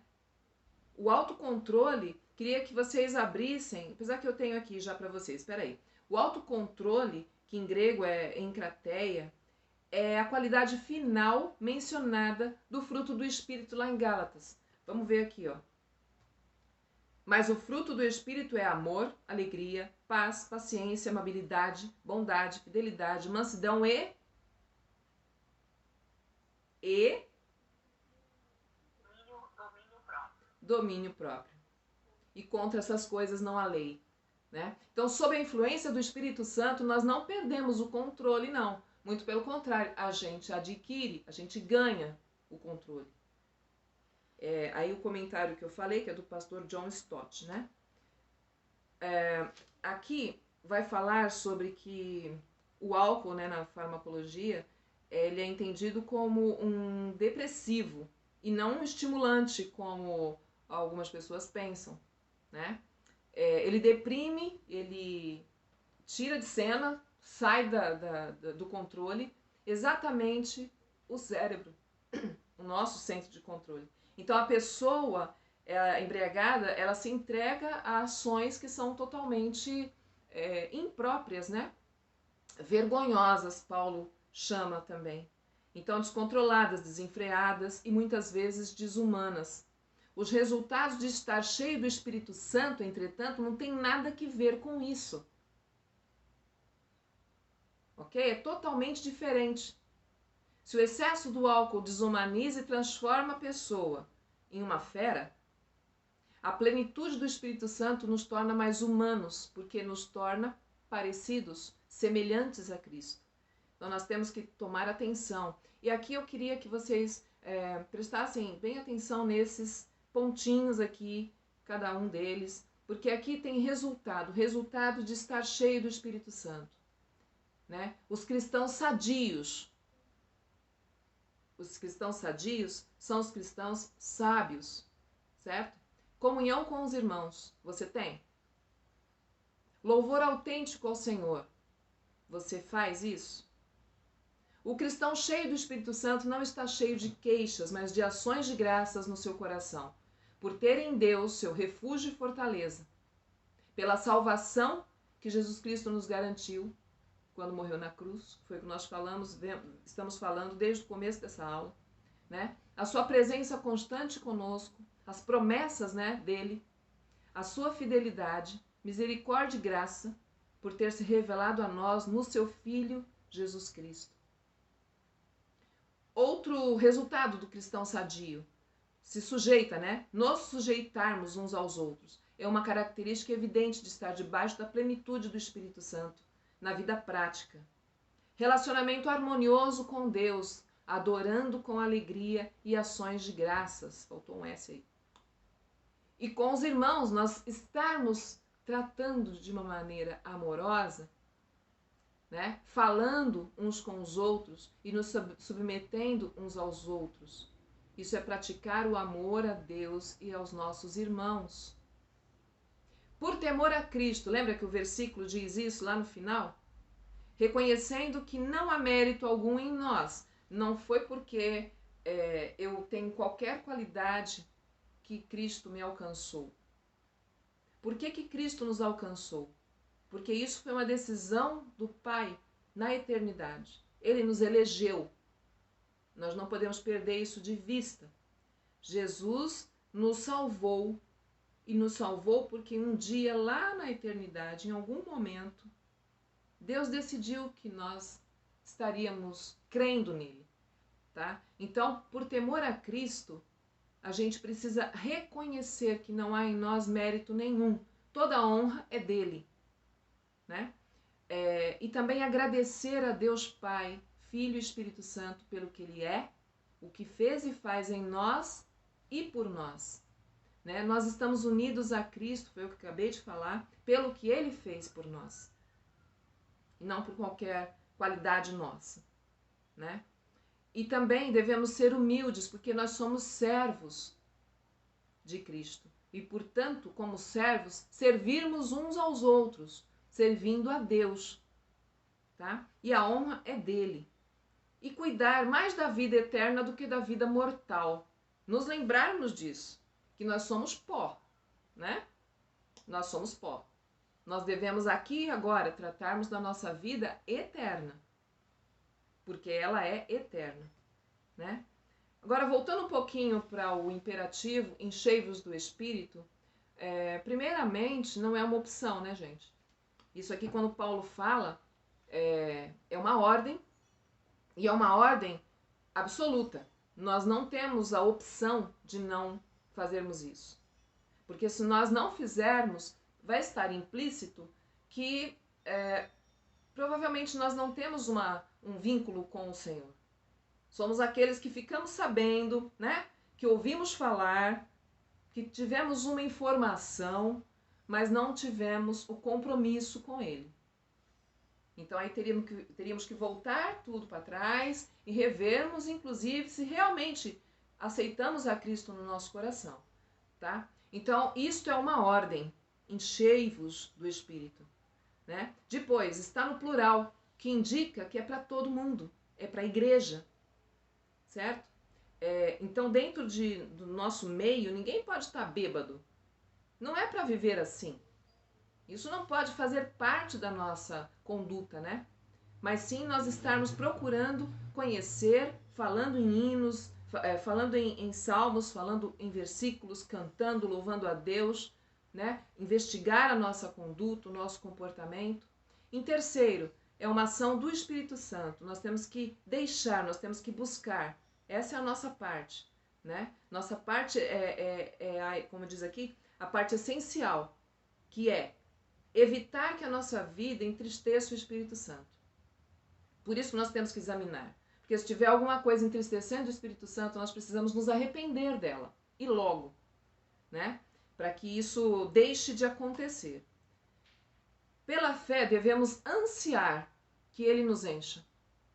O autocontrole, queria que vocês abrissem, apesar que eu tenho aqui já para vocês, espera aí. O autocontrole, que em grego é enkrateia, é a qualidade final mencionada do fruto do Espírito lá em Gálatas. Vamos ver aqui, ó. Mas o fruto do Espírito é amor, alegria, paz, paciência, amabilidade, bondade, fidelidade, mansidão e domínio próprio. E contra essas coisas não há lei, né? Então, sob a influência do Espírito Santo, nós não perdemos o controle, não. Muito pelo contrário, a gente adquire, a gente ganha o controle. Aí o comentário que eu falei, que é do pastor John Stott, né? Aqui vai falar sobre que o álcool, né, na farmacologia, ele é entendido como um depressivo e não um estimulante, como algumas pessoas pensam, né? Ele deprime, ele tira de cena, sai do controle, exatamente o cérebro, o nosso centro de controle. Então a pessoa embriagada, ela se entrega a ações que são totalmente impróprias, né? Vergonhosas, Paulo chama também. Então descontroladas, desenfreadas e muitas vezes desumanas. Os resultados de estar cheio do Espírito Santo, entretanto, não tem nada que ver com isso. Ok? É totalmente diferente. Se o excesso do álcool desumaniza e transforma a pessoa em uma fera, a plenitude do Espírito Santo nos torna mais humanos, porque nos torna parecidos, semelhantes a Cristo. Então nós temos que tomar atenção. E aqui eu queria que vocês prestassem bem atenção nesses pontinhos aqui, cada um deles, porque aqui tem resultado de estar cheio do Espírito Santo, né? Os cristãos sadios. Os cristãos sadios são os cristãos sábios, certo? Comunhão com os irmãos, você tem? Louvor autêntico ao Senhor, você faz isso? O cristão cheio do Espírito Santo não está cheio de queixas, mas de ações de graças no seu coração, por ter em Deus seu refúgio e fortaleza, pela salvação que Jesus Cristo nos garantiu quando morreu na cruz, foi o que nós estamos falando desde o começo dessa aula, né? A sua presença constante conosco, as promessas, né, dele, a sua fidelidade, misericórdia e graça, por ter se revelado a nós no seu Filho Jesus Cristo. Outro resultado do cristão sadio, se sujeita, né? Nos sujeitarmos uns aos outros. É uma característica evidente de estar debaixo da plenitude do Espírito Santo, na vida prática. Relacionamento harmonioso com Deus, adorando com alegria e ações de graças. Faltou um S aí. E com os irmãos, nós estarmos tratando de uma maneira amorosa, né? Falando uns com os outros e nos submetendo uns aos outros. Isso é praticar o amor a Deus e aos nossos irmãos. Por temor a Cristo, lembra que o versículo diz isso lá no final? Reconhecendo que não há mérito algum em nós. Não foi porque eu tenho qualquer qualidade que Cristo me alcançou. Por que Cristo nos alcançou? Porque isso foi uma decisão do Pai na eternidade. Ele nos elegeu. Nós não podemos perder isso de vista. Jesus nos salvou, e nos salvou porque um dia lá na eternidade, em algum momento, Deus decidiu que nós estaríamos crendo nele, tá? Então, por temor a Cristo, a gente precisa reconhecer que não há em nós mérito nenhum. Toda a honra é dele, né? E também agradecer a Deus Pai, Filho e Espírito Santo pelo que ele é, o que fez e faz em nós e por nós, né? Nós estamos unidos a Cristo, foi o que eu acabei de falar, pelo que ele fez por nós. E não por qualquer qualidade nossa, né? E também devemos ser humildes, porque nós somos servos de Cristo. E, portanto, como servos, servirmos uns aos outros, servindo a Deus, tá? E a honra é dele. E cuidar mais da vida eterna do que da vida mortal. Nos lembrarmos disso, que nós somos pó, né? Nós somos pó. Nós devemos aqui e agora tratarmos da nossa vida eterna, porque ela é eterna, né? Agora, voltando um pouquinho para o imperativo, enchei-vos do Espírito, primeiramente, não é uma opção, né, gente? Isso aqui, quando Paulo fala, é uma ordem, e é uma ordem absoluta. Nós não temos a opção de não fazermos isso. Porque se nós não fizermos, vai estar implícito que provavelmente nós não temos um vínculo com o Senhor. Somos aqueles que ficamos sabendo, né? Que ouvimos falar, que tivemos uma informação, mas não tivemos o compromisso com Ele. Então aí teríamos que voltar tudo para trás e revermos, inclusive, se realmente aceitamos a Cristo no nosso coração, tá? Então, isto é uma ordem, enchei-vos do Espírito, né? Depois, está no plural, que indica que é para todo mundo, é para a igreja, certo? Então, dentro do nosso meio, ninguém pode estar bêbado. Não é para viver assim. Isso não pode fazer parte da nossa conduta, né? Mas sim nós estarmos procurando conhecer, falando em hinos, falando em salmos, falando em versículos, cantando, louvando a Deus, né? Investigar a nossa conduta, o nosso comportamento. Em terceiro, é uma ação do Espírito Santo. Nós temos que deixar, nós temos que buscar. Essa é a nossa parte, né? Nossa parte como diz aqui, a parte essencial, que é evitar que a nossa vida entristeça o Espírito Santo. Por isso nós temos que examinar. Porque se tiver alguma coisa entristecendo o Espírito Santo, nós precisamos nos arrepender dela. E logo, né? Para que isso deixe de acontecer. Pela fé, devemos ansiar que ele nos encha.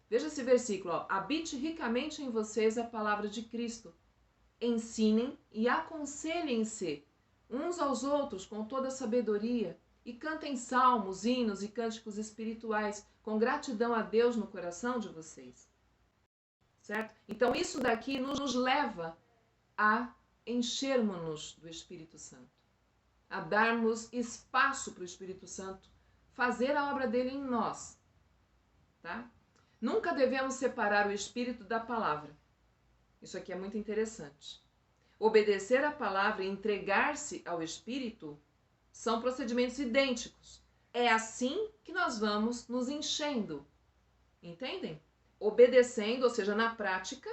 Veja esse versículo, ó. Habite ricamente em vocês a palavra de Cristo. Ensinem e aconselhem-se uns aos outros com toda sabedoria e cantem salmos, hinos e cânticos espirituais com gratidão a Deus no coração de vocês. Certo? Então isso daqui nos leva a enchermos-nos do Espírito Santo, a darmos espaço para o Espírito Santo fazer a obra dele em nós. Tá? Nunca devemos separar o Espírito da palavra. Isso aqui é muito interessante. Obedecer à palavra e entregar-se ao Espírito são procedimentos idênticos. É assim que nós vamos nos enchendo. Entendem? Obedecendo, ou seja, na prática,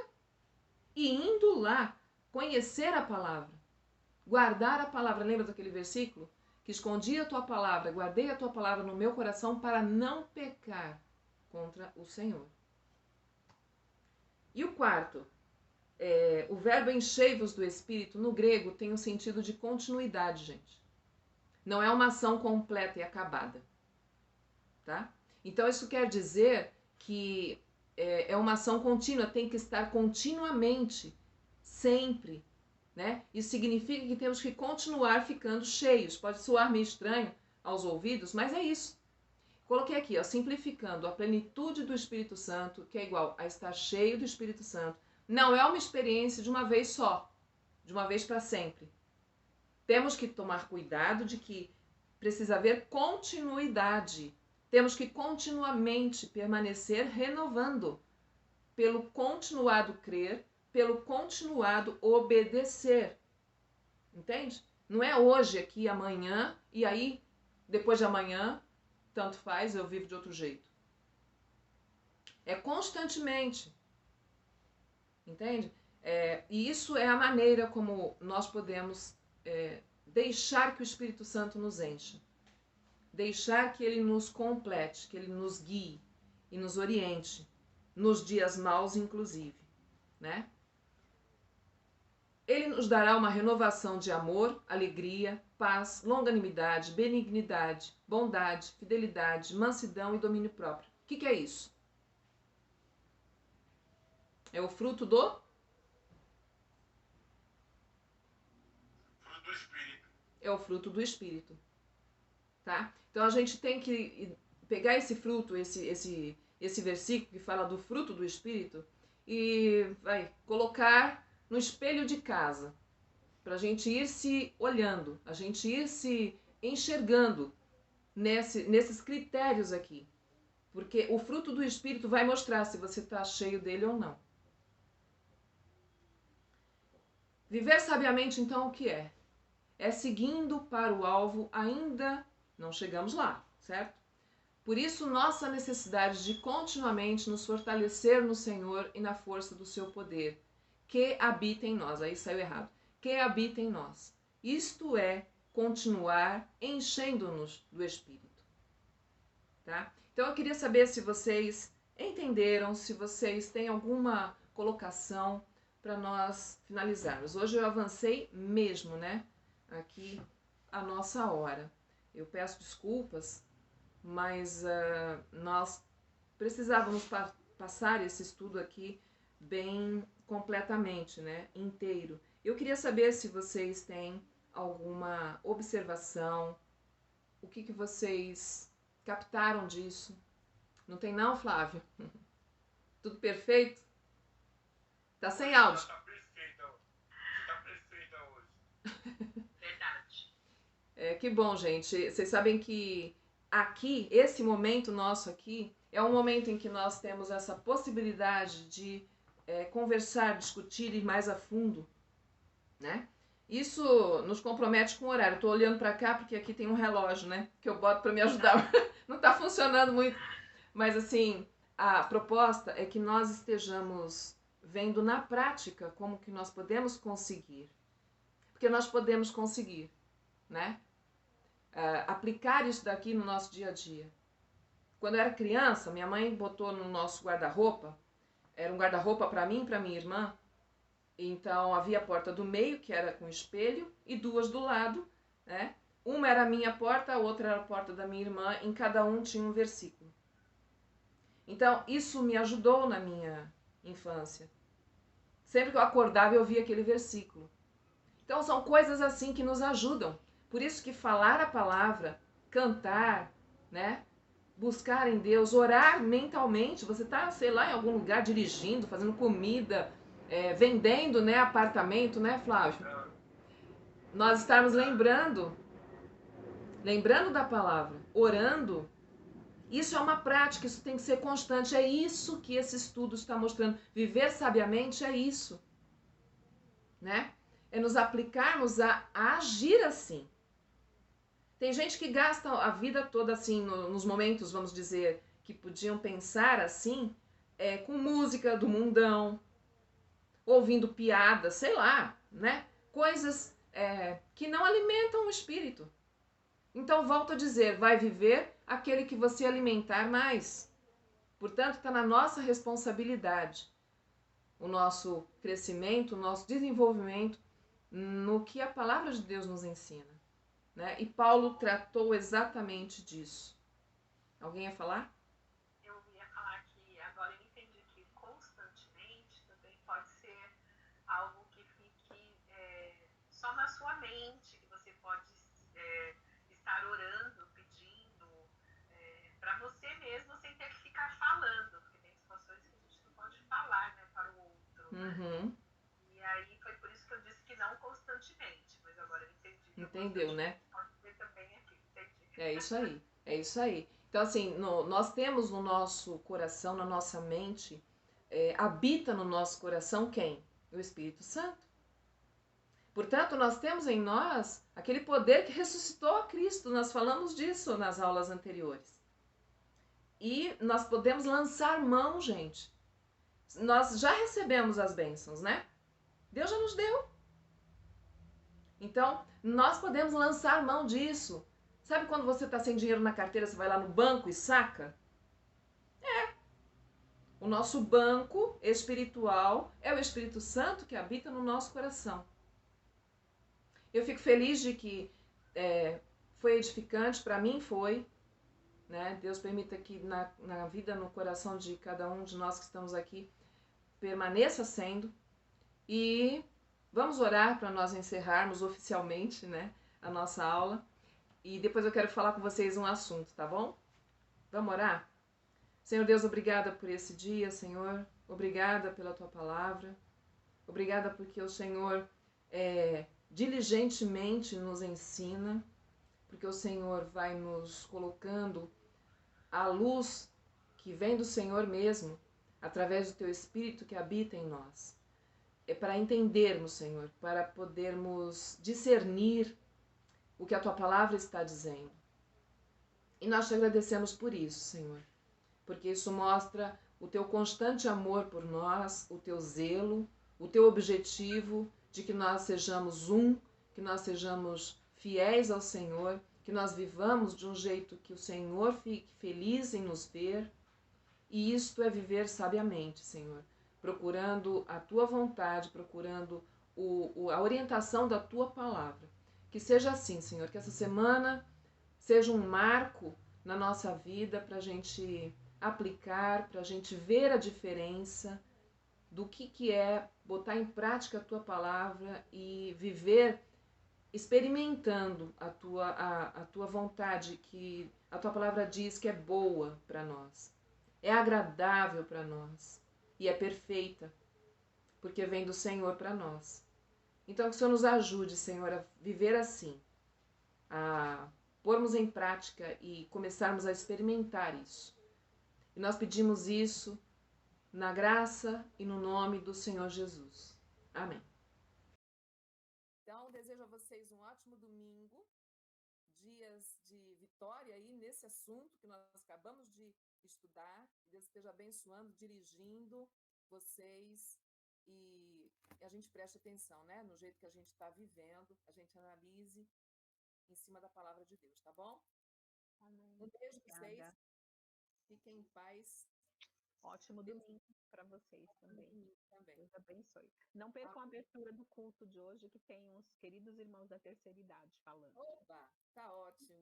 e indo lá conhecer a palavra, guardar a palavra. Lembra daquele versículo? Que escondi a tua palavra, guardei a tua palavra no meu coração para não pecar contra o Senhor. E o quarto, o verbo enchei-vos do Espírito, no grego, tem um sentido de continuidade, gente. Não é uma ação completa e acabada. Tá? Então, isso quer dizer que é uma ação contínua, tem que estar continuamente, sempre. Né? Isso significa que temos que continuar ficando cheios. Pode soar meio estranho aos ouvidos, mas é isso. Coloquei aqui, ó, simplificando, a plenitude do Espírito Santo, que é igual a estar cheio do Espírito Santo, não é uma experiência de uma vez só, de uma vez para sempre. Temos que tomar cuidado de que precisa haver continuidade. Temos que continuamente permanecer renovando, pelo continuado crer, pelo continuado obedecer. Entende? Não é hoje aqui, amanhã, e aí, depois de amanhã, tanto faz, eu vivo de outro jeito. É constantemente. Entende? E isso é a maneira como nós podemos deixar que o Espírito Santo nos encha. Deixar que ele nos complete, que ele nos guie e nos oriente, nos dias maus inclusive. Né? Ele nos dará uma renovação de amor, alegria, paz, longanimidade, benignidade, bondade, fidelidade, mansidão e domínio próprio. O que é isso? É o fruto do? Fruto do Espírito. É o fruto do Espírito. Tá? Então a gente tem que pegar esse fruto, esse versículo que fala do fruto do Espírito e vai colocar no espelho de casa, para a gente ir se olhando, a gente ir se enxergando nesses critérios aqui. Porque o fruto do Espírito vai mostrar se você está cheio dele ou não. Viver sabiamente, então, o que é? É seguindo para o alvo, ainda não chegamos lá, certo? Por isso, nossa necessidade de continuamente nos fortalecer no Senhor e na força do seu poder, que habita em nós. Aí saiu errado. Que habita em nós. Isto é, continuar enchendo-nos do Espírito. Tá? Então, eu queria saber se vocês entenderam, se vocês têm alguma colocação para nós finalizarmos. Hoje eu avancei mesmo, né? Aqui a nossa hora. Eu peço desculpas, mas nós precisávamos passar esse estudo aqui bem completamente, né? Inteiro. Eu queria saber se vocês têm alguma observação, o que vocês captaram disso. Não tem não, Flávio? Tudo perfeito? Tá sem áudio. Tá perfeita hoje. Verdade. Que bom, gente. Vocês sabem que aqui, esse momento nosso aqui, é um momento em que nós temos essa possibilidade de conversar, discutir, ir mais a fundo, né? Isso nos compromete com o horário. Eu tô olhando para cá porque aqui tem um relógio, né? Que eu boto para me ajudar. Não tá funcionando muito. Mas assim, a proposta é que nós estejamos vendo na prática como que nós podemos conseguir. Porque nós podemos conseguir, né? Aplicar isso daqui no nosso dia a dia. Quando eu era criança, minha mãe botou no nosso guarda-roupa, era um guarda-roupa para mim e para minha irmã. Então havia a porta do meio, que era com espelho, e duas do lado, né? Uma era a minha porta, a outra era a porta da minha irmã, em cada um tinha um versículo. Então, isso me ajudou na minha infância. Sempre que eu acordava, eu via aquele versículo. Então, são coisas assim que nos ajudam. Por isso que falar a palavra, cantar, né? Buscar em Deus, orar mentalmente. Você está, sei lá, em algum lugar dirigindo, fazendo comida, vendendo, né, apartamento, né, Flávio? Nós estarmos lembrando da palavra, orando. Isso é uma prática, isso tem que ser constante. É isso que esse estudo está mostrando. Viver sabiamente é isso, né? É nos aplicarmos a agir assim. Tem gente que gasta a vida toda assim, nos momentos, vamos dizer, que podiam pensar assim, com música do mundão, ouvindo piadas, sei lá, né? Coisas que não alimentam o espírito. Então, volto a dizer, vai viver aquele que você alimentar mais. Portanto, está na nossa responsabilidade o nosso crescimento, o nosso desenvolvimento no que a palavra de Deus nos ensina. Né? E Paulo tratou exatamente disso. Alguém ia falar? Eu ia falar que agora eu entendi que constantemente também pode ser algo que fique só na sua mente, que você pode estar orando, pedindo para você mesmo sem ter que ficar falando, porque tem situações que a gente não pode falar, né, para o outro, né? Uhum. E aí foi por isso que eu disse que não constantemente, mas agora eu entendi. Entendeu, né? Pode ser também aqui, entendi. É isso aí, é isso aí. Então, assim, nós temos no nosso coração, na nossa mente, habita no nosso coração quem? O Espírito Santo. Portanto, nós temos em nós aquele poder que ressuscitou a Cristo. Nós falamos disso nas aulas anteriores. E nós podemos lançar mão, gente. Nós já recebemos as bênçãos, né? Deus já nos deu. Então, nós podemos lançar mão disso. Sabe quando você está sem dinheiro na carteira, você vai lá no banco e saca? O nosso banco espiritual é o Espírito Santo que habita no nosso coração. Eu fico feliz de que foi edificante, para mim foi, né? Deus permita que na vida, no coração de cada um de nós que estamos aqui, permaneça sendo. E vamos orar para nós encerrarmos oficialmente, né, a nossa aula. E depois eu quero falar com vocês um assunto, tá bom? Vamos orar? Senhor Deus, obrigada por esse dia, Senhor. Obrigada pela tua palavra. Obrigada porque o Senhor diligentemente nos ensina, porque o Senhor vai nos colocando a luz que vem do Senhor mesmo, através do teu Espírito que habita em nós. É para entendermos, Senhor, para podermos discernir o que a tua palavra está dizendo. E nós te agradecemos por isso, Senhor, porque isso mostra o teu constante amor por nós, o teu zelo, o teu objetivo de que nós sejamos que nós sejamos fiéis ao Senhor, que nós vivamos de um jeito que o Senhor fique feliz em nos ver. E isto é viver sabiamente, Senhor, procurando a tua vontade, procurando a orientação da tua palavra. Que seja assim, Senhor, que essa semana seja um marco na nossa vida para a gente aplicar, para a gente ver a diferença do que é botar em prática a tua palavra e viver experimentando a tua vontade, que a tua palavra diz que é boa para nós, é agradável para nós e é perfeita, porque vem do Senhor para nós. Então que o Senhor nos ajude, Senhor, a viver assim, a pormos em prática e começarmos a experimentar isso. E nós pedimos isso na graça e no nome do Senhor Jesus. Amém. Então, desejo a vocês um ótimo domingo, dias de vitória aí nesse assunto que nós acabamos de estudar. Deus esteja abençoando, dirigindo vocês e a gente preste atenção, né? No jeito que a gente está vivendo, a gente analise em cima da palavra de Deus, tá bom? Amém. Um beijo para vocês. Fiquem em paz. Ótimo domingo para vocês também. Deus abençoe. Não percam a abertura do culto de hoje, que tem uns queridos irmãos da terceira idade falando. Opa, tá ótimo.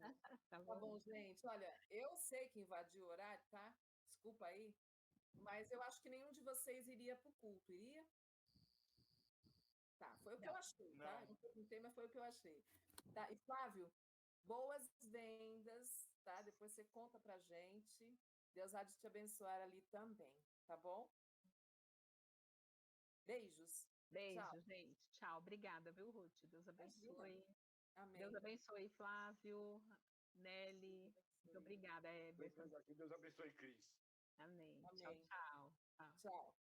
Tá bom, gente. Olha, eu sei que invadiu o horário, tá? desculpa aí, mas eu acho que nenhum de vocês iria para o culto, iria? Tá, foi o que eu achei, tá? Eu não perguntei, mas foi o que eu achei. Tá, e Flávio, boas vendas, tá? Depois você conta pra gente. Deus há de te abençoar ali também, tá bom? Beijos. Beijo, Tchau. gente. Tchau. Obrigada, viu, Ruth? Deus abençoe. Imagina. Amém. Deus abençoe, Flávio, Nelly. Muito obrigada, Eberson. Deus abençoe, Cris. Amém. Amém. Tchau, tchau. Tchau.